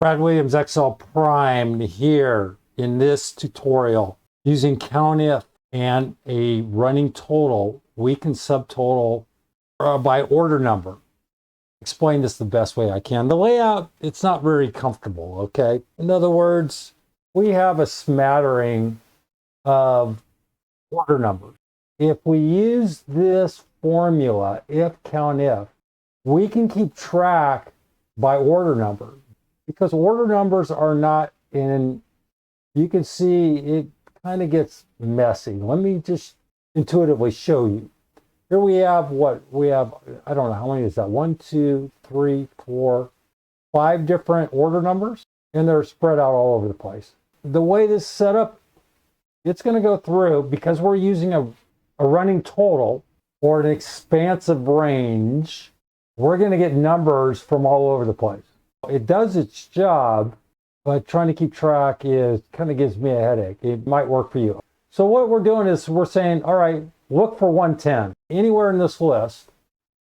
Brad Williams Excel Prime here in this tutorial. Using COUNTIF and a running total, we can subtotal by order number. Explain this the best way I can. The layout, it's not very comfortable, okay? In other words, we have a smattering of order numbers. If we use this formula, if COUNTIF, we can keep track by order number, because order numbers are not in, you can see it kind of gets messy. Let me just intuitively show you. Here we have what we have, I don't know, how many is that? 1, 2, 3, 4, 5 different order numbers, and they're spread out all over the place. The way this is set up, it's going to go through, because we're using a running total or an expansive range, we're going to get numbers from all over the place. It does its job, but trying to keep track is kind of gives me a headache. It might work for you. So what we're doing is we're saying, all right, look for 110. Anywhere in this list,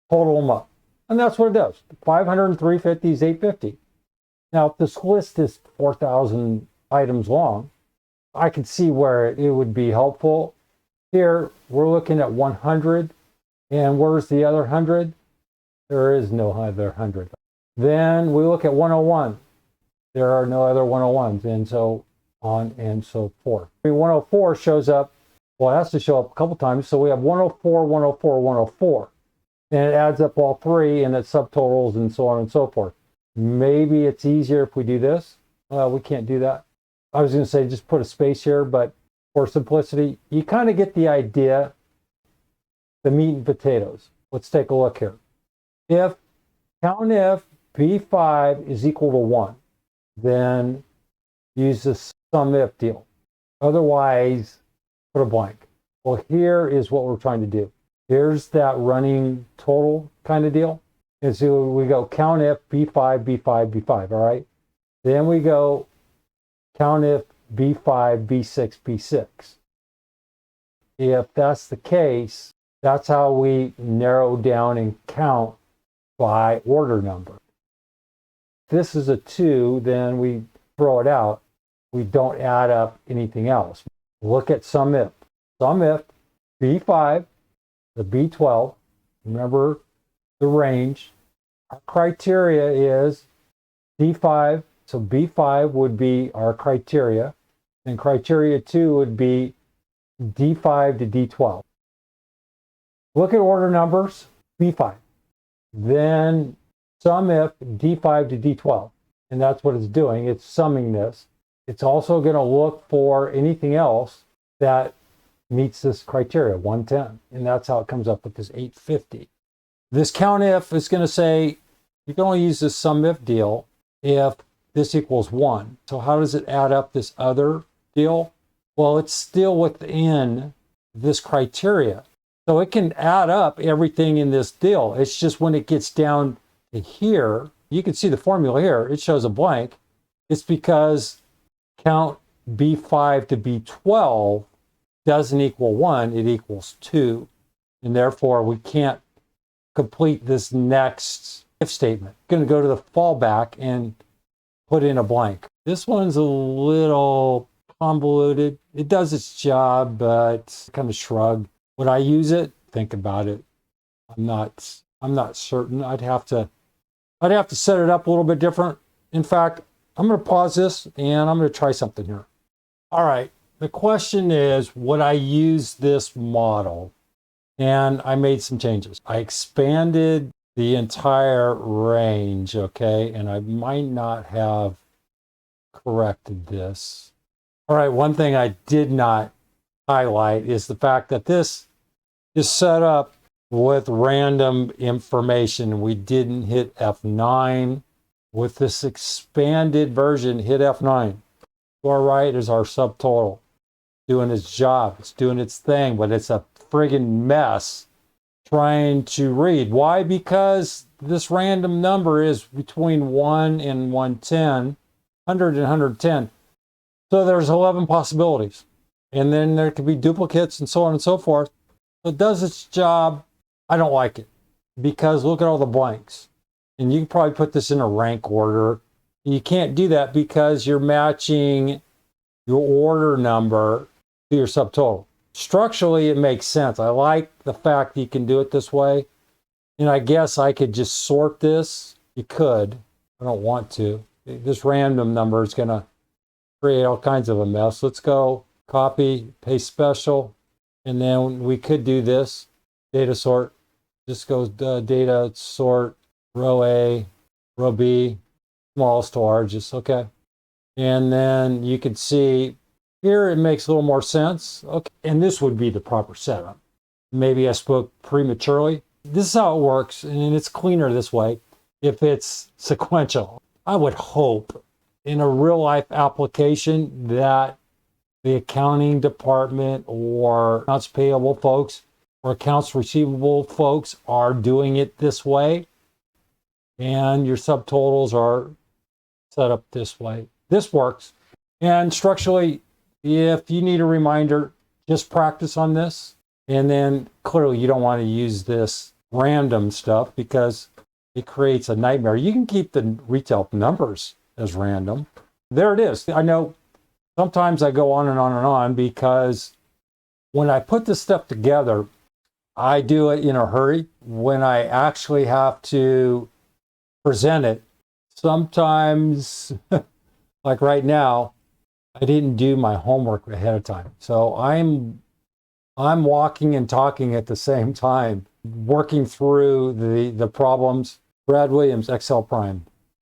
total them up. And that's what it does. 500 and 350 is 850. Now, if this list is 4,000 items long, I can see where it would be helpful. Here, we're looking at 100. And where's the other 100? There is no other 100. Then we look at 101. There are no other 101s, and so on and so forth. 104 shows up, well, it has to show up a couple times, so we have 104, 104, 104. And it adds up all three, and it subtotals and so on and so forth. Maybe it's easier if we do this. Well, we can't do that. I was going to say just put a space here, but for simplicity, you kind of get the idea, the meat and potatoes. Let's take a look here. If COUNTIF B5 is equal to 1, then use the SUMIF deal. Otherwise, put a blank. Well, here is what we're trying to do. Here's that running total kind of deal. And so we go COUNTIF B5, B5, B5, all right? Then we go COUNTIF B5, B6, B6. If that's the case, that's how we narrow down and count by order number. If this is a 2, then we throw it out. We don't add up anything else. Look at SUMIF. SUMIF B5, the B12, remember the range. Our criteria is D5, so B5 would be our criteria, and criteria 2 would be D5 to D12. Look at order numbers, B5. Then SUMIF D5 to D12, and that's what it's doing. It's summing this. It's also going to look for anything else that meets this criteria, 110, and that's how it comes up with this 850. This COUNTIF is going to say you can only use this SUMIF deal if this equals 1. So how does it add up this other deal? Well, it's still within this criteria. So it can add up everything in this deal. It's just when it gets down to here, you can see the formula here. It shows a blank. It's because count B5 to B12 doesn't equal 1. It equals 2. And therefore, we can't complete this next if statement. I'm going to go to the fallback and put in a blank. This one's a little convoluted. It does its job, but kind of shrug. Would I use it? Think about it. I'm not certain. I'd have to set it up a little bit different. In fact, I'm going to pause this and I'm going to try something here. All right. The question is, would I use this model? And I made some changes. I expanded the entire range, okay? And I might not have corrected this. All right. One thing I did not highlight is the fact that this is set up with random information. We didn't hit F9. With this expanded version, hit F9. To our right is our subtotal. Doing its job. It's doing its thing, but it's a friggin' mess trying to read. Why? Because this random number is between 1 and 110, 100 and 110. So there's 11 possibilities. And then there could be duplicates and so on and so forth. It does its job. I don't like it because look at all the blanks. And you can probably put this in a rank order. You can't do that because you're matching your order number to your subtotal. Structurally, it makes sense. I like the fact that you can do it this way. And I guess I could just sort this. You could. I don't want to. This random number is going to create all kinds of a mess. Let's go copy, paste special. And then we could do this. Data sort. Just goes data sort row A, row B, smallest to largest. Okay. And then you can see here it makes a little more sense. Okay. And this would be the proper setup. Maybe I spoke prematurely. This is how it works, and it's cleaner this way if it's sequential. I would hope in a real life application that the accounting department or accounts payable folks or accounts receivable folks are doing it this way, and your subtotals are set up this way. This works. And structurally, if you need a reminder, just practice on this. And then clearly you don't want to use this random stuff because it creates a nightmare. You can keep the retail numbers as random. There it is. I know sometimes I go on and on and on because when I put this stuff together, I do it in a hurry. When I actually have to present it, sometimes, like right now, I didn't do my homework ahead of time. So I'm walking and talking at the same time, working through the problems. Brad Williams, Excel Prime.